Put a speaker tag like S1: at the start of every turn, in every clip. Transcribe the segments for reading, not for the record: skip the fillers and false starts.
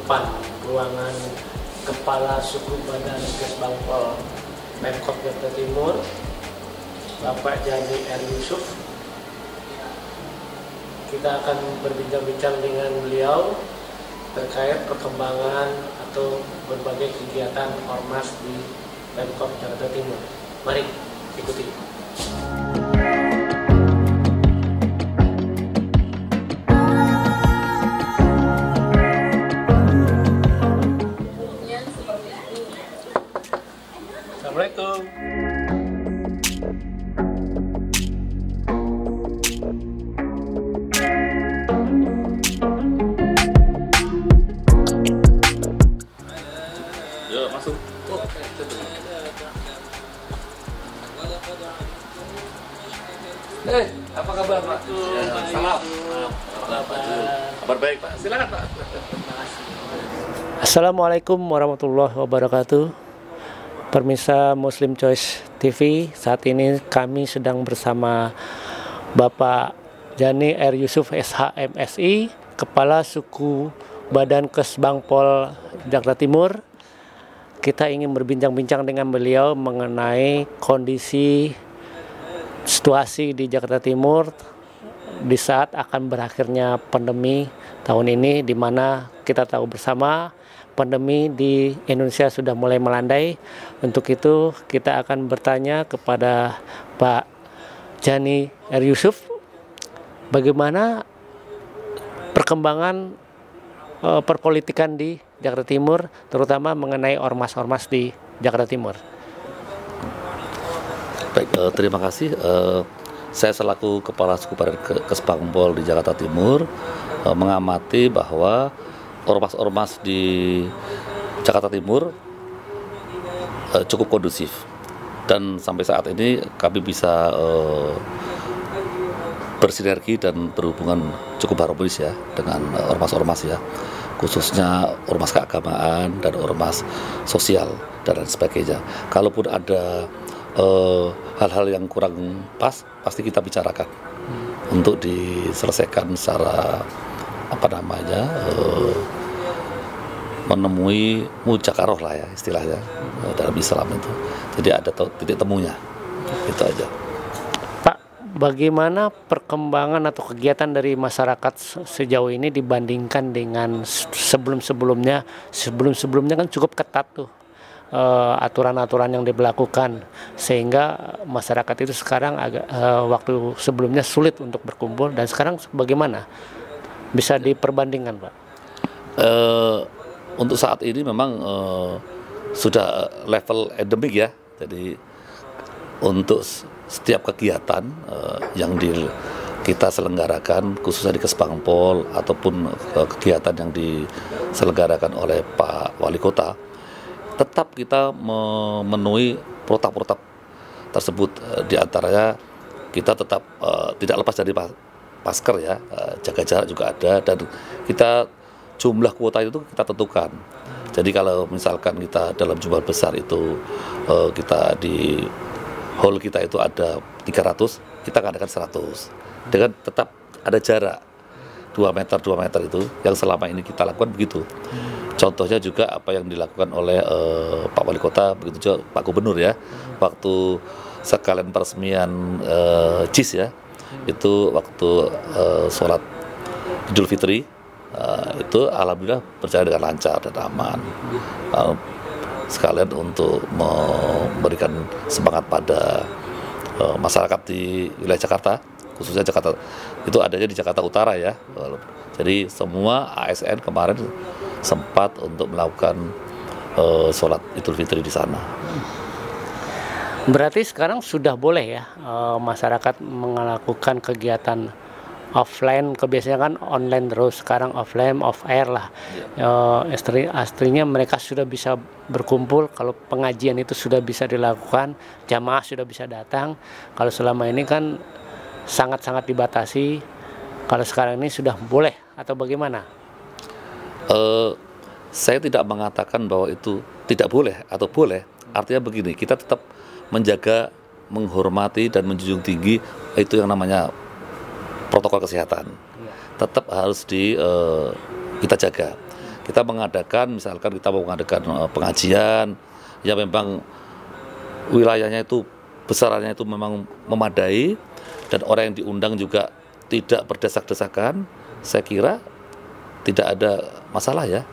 S1: depan ruangan Kepala Suku Badan Kesbangpol Pemkot Jakarta Timur, Bapak Jani R. Yusuf. Kita akan berbincang-bincang dengan beliau terkait perkembangan atau berbagai kegiatan ormas di Pemkot Jakarta Timur. Mari ikuti. Assalamualaikum.
S2: Yo, masuk.
S1: Apa kabar Pak?
S2: Salam. Kabar baik Pak. Silakan Pak.
S1: Assalamualaikum warahmatullahi wabarakatuh. Pemirsa Muslim Choice TV, saat ini kami sedang bersama Bapak Jani R. Yusuf SH.MSI, Kepala Suku Badan Kesbangpol Jakarta Timur. Kita ingin berbincang-bincang dengan beliau mengenai kondisi situasi di Jakarta Timur di saat akan berakhirnya pandemi tahun ini, di mana kita tahu bersama pandemi di Indonesia sudah mulai melandai. Untuk itu kita akan bertanya kepada Pak Jani R. Yusuf, bagaimana perkembangan perpolitikan di Jakarta Timur, terutama mengenai ormas-ormas di Jakarta Timur.
S2: Baik, terima kasih. Saya selaku Kepala Suku Badan Kesbangpol di Jakarta Timur mengamati bahwa ormas-ormas di Jakarta Timur cukup kondusif, dan sampai saat ini kami bisa bersinergi dan berhubungan cukup harmonis ya dengan ormas-ormas ya, khususnya ormas keagamaan dan ormas sosial dan lain sebagainya. Kalaupun ada hal-hal yang kurang pas, pasti kita bicarakan untuk diselesaikan secara menemui mujakaroh lah ya istilahnya dalam Islam itu. Jadi ada titik temunya, itu aja.
S1: Pak, bagaimana perkembangan atau kegiatan dari masyarakat sejauh ini dibandingkan dengan sebelum-sebelumnya? Sebelum-sebelumnya kan cukup ketat tuh aturan-aturan yang diberlakukan, sehingga masyarakat itu sekarang agak waktu sebelumnya sulit untuk berkumpul, dan sekarang bagaimana? Bisa diperbandingkan Pak?
S2: Untuk saat ini memang sudah level endemik ya. Jadi untuk setiap kegiatan yang kita selenggarakan, khususnya di Kesbangpol ataupun kegiatan yang diselenggarakan oleh Pak Wali Kota, tetap kita memenuhi protap-protap tersebut. Di antaranya kita tetap tidak lepas dari masker ya, jaga jarak juga ada, dan kita jumlah kuota itu kita tentukan. Jadi kalau misalkan kita dalam jumlah besar itu kita di hall kita itu ada 300, kita ngadakan 100 dengan tetap ada jarak 2 meter itu yang selama ini kita lakukan begitu. Contohnya juga apa yang dilakukan oleh Pak Wali Kota, begitu juga Pak Gubernur ya, waktu sekalian peresmian JIS ya, itu waktu sholat Idul Fitri, itu alhamdulillah berjalan dengan lancar dan aman. Sekalian untuk memberikan semangat pada masyarakat di wilayah Jakarta, khususnya Jakarta, itu adanya di Jakarta Utara ya. Jadi semua ASN kemarin sempat untuk melakukan sholat Idul Fitri di sana.
S1: Berarti sekarang sudah boleh ya masyarakat melakukan kegiatan offline, kebiasaan kan online terus, sekarang offline, off air lah. Aslinya mereka sudah bisa berkumpul, kalau pengajian itu sudah bisa dilakukan, jamaah sudah bisa datang. Kalau selama ini kan sangat-sangat dibatasi, kalau sekarang ini sudah boleh atau bagaimana?
S2: Saya tidak mengatakan bahwa itu tidak boleh atau boleh. Artinya begini, kita tetap menjaga, menghormati dan menjunjung tinggi itu yang namanya protokol kesehatan. Tetap harus kita jaga. kita mengadakan, misalkan kita mau mengadakan pengajian, ya memang wilayahnya itu, besarannya itu memang memadai, dan orang yang diundang juga tidak berdesak-desakan, saya kira tidak ada masalah ya.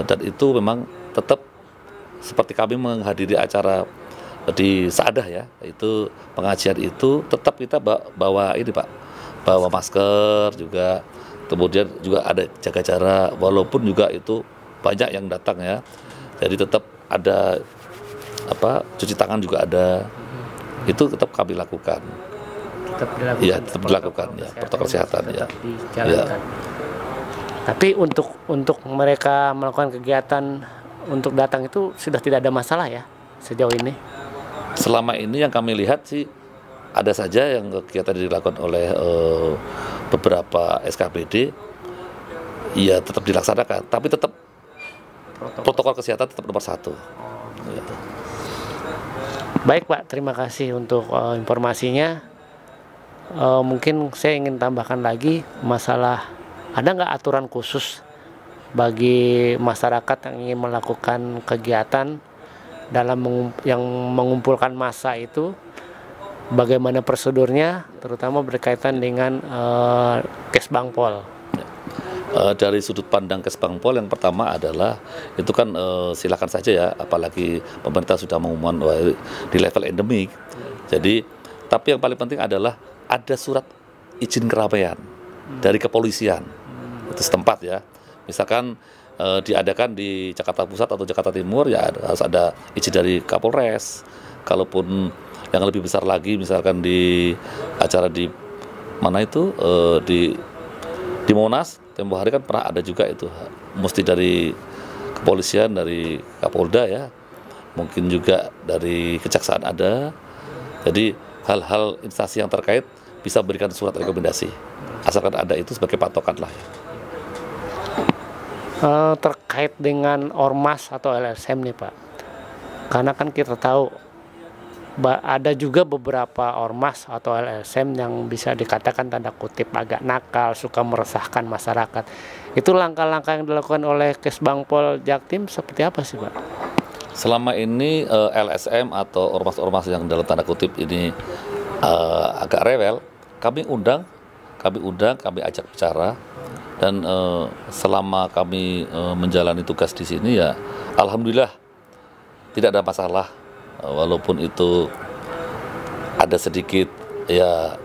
S2: Dan itu memang tetap seperti kami menghadiri acara di Saadah ya, itu pengajian itu tetap kita bawa ini Pak, bawa masker juga, kemudian juga ada jaga jarak, walaupun juga itu banyak yang datang ya, jadi tetap ada cuci tangan juga ada, itu tetap kami lakukan.
S1: Tetap dilakukan.
S2: Iya, tetap dilakukan ya, protokol kesehatan ya.
S1: Dijalankan. Ya. Tapi untuk mereka melakukan kegiatan untuk datang itu sudah tidak ada masalah ya sejauh ini.
S2: Selama ini yang kami lihat sih ada saja yang kegiatan dilakukan oleh beberapa SKPD, ya tetap dilaksanakan, tapi tetap protokol kesehatan tetap nomor 1. Gitu.
S1: Baik Pak, terima kasih untuk informasinya. Mungkin saya ingin tambahkan lagi masalah, ada nggak aturan khusus bagi masyarakat yang ingin melakukan kegiatan dalam yang mengumpulkan massa itu, bagaimana prosedurnya, terutama berkaitan dengan Kesbangpol.
S2: Dari sudut pandang Kesbangpol, yang pertama adalah itu kan silakan saja ya, apalagi pemerintah sudah mengumumkan di level endemik. Jadi, tapi yang paling penting adalah ada surat izin keramaian dari kepolisian itu setempat ya. Misalkan diadakan di Jakarta Pusat atau Jakarta Timur, ya harus ada izin dari Kapolres. Kalaupun yang lebih besar lagi, misalkan di acara di mana itu di Monas, tempo hari kan pernah ada juga itu, mesti dari kepolisian, dari Kapolda ya, mungkin juga dari kejaksaan ada. Jadi hal-hal instansi yang terkait bisa berikan surat rekomendasi, asalkan ada itu sebagai patokan lah ya.
S1: Terkait dengan ormas atau LSM nih Pak, karena kan kita tahu ada juga beberapa ormas atau LSM yang bisa dikatakan tanda kutip agak nakal, suka meresahkan masyarakat. Itu langkah-langkah yang dilakukan oleh Kesbangpol Jaktim seperti apa sih Pak?
S2: Selama ini LSM atau ormas-ormas yang dalam tanda kutip ini agak rewel, kami ajak bicara. Dan selama kami menjalani tugas di sini ya, alhamdulillah tidak ada masalah, walaupun itu ada sedikit ya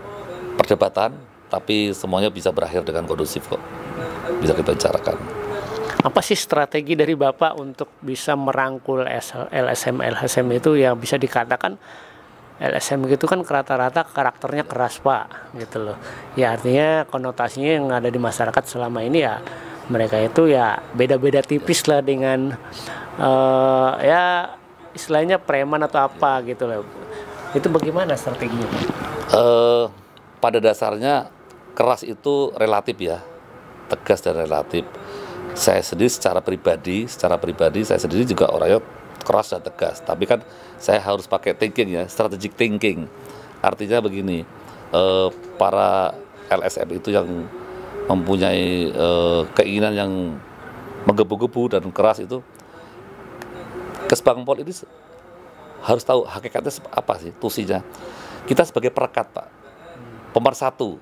S2: perdebatan, tapi semuanya bisa berakhir dengan kondusif kok, bisa kita bicarakan.
S1: Apa sih strategi dari Bapak untuk bisa merangkul LSM itu yang bisa dikatakan LSM gitu kan rata-rata karakternya keras Pak, gitu loh. Ya artinya konotasinya yang ada di masyarakat selama ini ya mereka itu ya beda-beda tipis lah dengan ya istilahnya preman atau apa gitu loh. Itu bagaimana strateginya?
S2: Pada dasarnya keras itu relatif ya, tegas dan relatif. Saya sendiri secara pribadi saya sendiri juga orangnya keras dan tegas, tapi kan saya harus pakai thinking ya, strategic thinking. Artinya begini, para LSM itu yang mempunyai keinginan yang menggebu-gebu dan keras itu, Kesbangpol ini harus tahu hakikatnya apa sih tusinya. Kita sebagai perekat Pak, pemersatu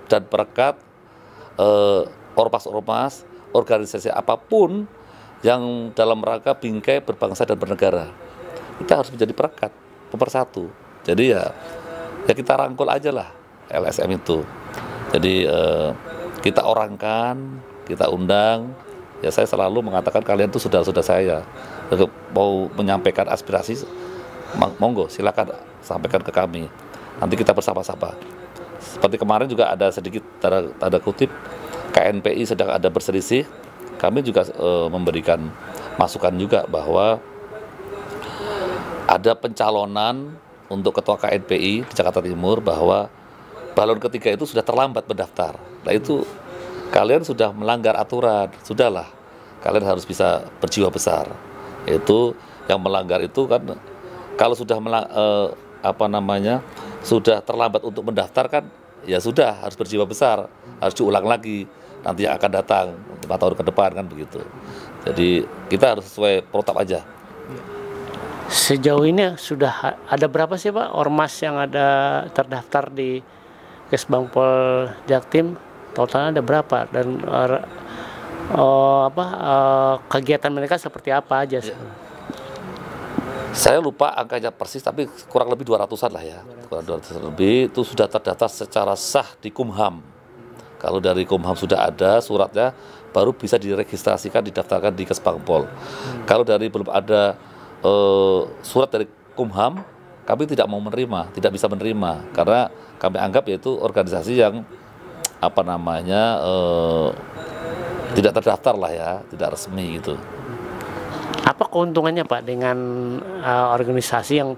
S2: dan perekat ormas-ormas, organisasi apapun yang dalam rangka bingkai berbangsa dan bernegara, kita harus menjadi perekat, pemersatu. Jadi ya kita rangkul aja lah LSM itu. Jadi kita orangkan, kita undang. Ya saya selalu mengatakan kalian itu saudara-saudara saya. Mau menyampaikan aspirasi, monggo silakan sampaikan ke kami. Nanti kita bersama-sama. Seperti kemarin juga ada sedikit tanda kutip KNPI sedang ada berselisih. Kami juga memberikan masukan juga bahwa ada pencalonan untuk ketua KNPI di Jakarta Timur, bahwa balon ketiga itu sudah terlambat mendaftar. Nah itu kalian sudah melanggar aturan, sudahlah kalian harus bisa berjiwa besar. Itu yang melanggar itu kan kalau sudah sudah terlambat untuk mendaftar kan ya sudah harus berjiwa besar, harus diulang lagi. nanti yang akan datang 5 tahun ke depan kan begitu. Jadi kita harus sesuai protap aja.
S1: Sejauh ini sudah ada berapa sih Pak ormas yang ada terdaftar di Kesbangpol Jaktim? Totalnya ada berapa dan kegiatan mereka seperti apa aja?
S2: Saya lupa angkanya persis, tapi kurang lebih 200-an lah ya. Kurang 200 lebih itu sudah terdaftar secara sah di Kumham. Kalau dari Kumham sudah ada suratnya, baru bisa diregistrasikan, didaftarkan di Kesbangpol. Kalau dari belum ada surat dari Kumham, kami tidak mau menerima, tidak bisa menerima, karena kami anggap yaitu organisasi yang tidak terdaftar lah ya, tidak resmi gitu.
S1: Apa keuntungannya Pak dengan organisasi yang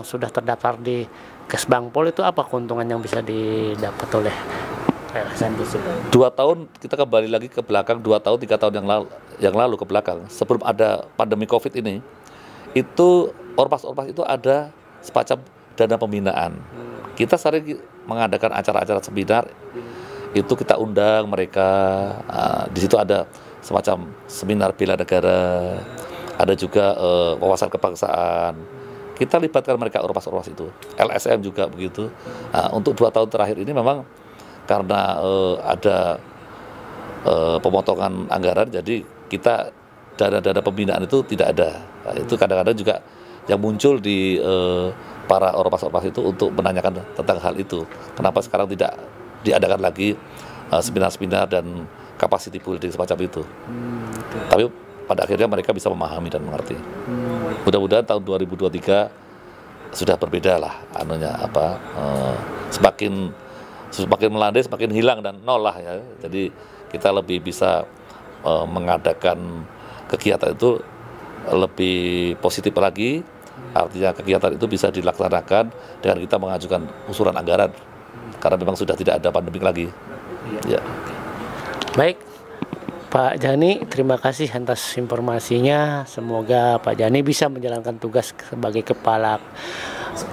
S1: sudah terdaftar di Kesbangpol itu, apa keuntungan yang bisa didapat oleh LSM?
S2: 2 tahun kita kembali lagi ke belakang, 2 tahun 3 tahun yang lalu ke belakang, sebelum ada pandemi COVID ini, itu ormas-ormas itu ada semacam dana pembinaan. Kita sering mengadakan acara-acara seminar, itu kita undang mereka. Di situ ada semacam seminar bela negara, ada juga wawasan kebangsaan. Kita libatkan mereka, ormas-ormas itu. LSM juga begitu. Untuk 2 tahun terakhir ini memang karena ada pemotongan anggaran, jadi kita dana-dana pembinaan itu tidak ada. Itu kadang-kadang juga yang muncul di para ormas-ormas itu untuk menanyakan tentang hal itu. Kenapa sekarang tidak diadakan lagi seminar-seminar dan capacity building semacam itu. Tapi pada akhirnya mereka bisa memahami dan mengerti. Mudah-mudahan tahun 2023 sudah berbeda lah semakin melandai, semakin hilang dan nol lah ya. Jadi kita lebih bisa mengadakan kegiatan itu lebih positif lagi. Artinya kegiatan itu bisa dilaksanakan dengan kita mengajukan usulan anggaran, karena memang sudah tidak ada pandemik lagi. Ya.
S1: Baik, Pak Jani, terima kasih atas informasinya. Semoga Pak Jani bisa menjalankan tugas sebagai kepala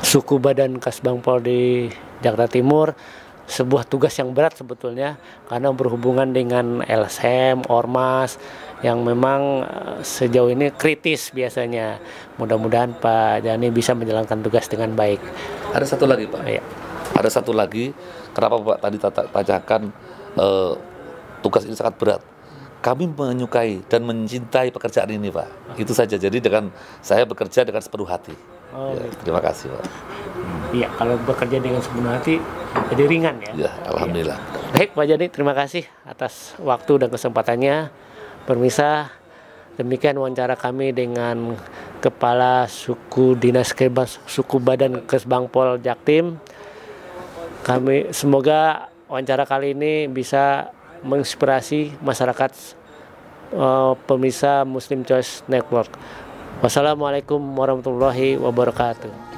S1: suku badan Kesbangpol di Jakarta Timur. Sebuah tugas yang berat sebetulnya, karena berhubungan dengan LSM, ormas yang memang sejauh ini kritis biasanya. Mudah-mudahan Pak Jani bisa menjalankan tugas dengan baik.
S2: Ada satu lagi Pak.
S1: Ya.
S2: Ada satu lagi, kenapa Pak tadi tanyakan tugas ini sangat berat. Kami menyukai dan mencintai pekerjaan ini Pak. Itu saja. Jadi dengan saya bekerja dengan sepenuh hati. Terima kasih Pak.
S1: Iya, kalau bekerja dengan sepenuh hati jadi ringan ya.
S2: Ya, alhamdulillah.
S1: Baik Pak Jani, terima kasih atas waktu dan kesempatannya. Pemirsa, demikian wawancara kami dengan Kepala Suku Dinas Suku Badan Kesbangpol Jaktim. Kami semoga wawancara kali ini bisa menginspirasi masyarakat pemirsa Muslim Choice Network. Wassalamualaikum warahmatullahi wabarakatuh.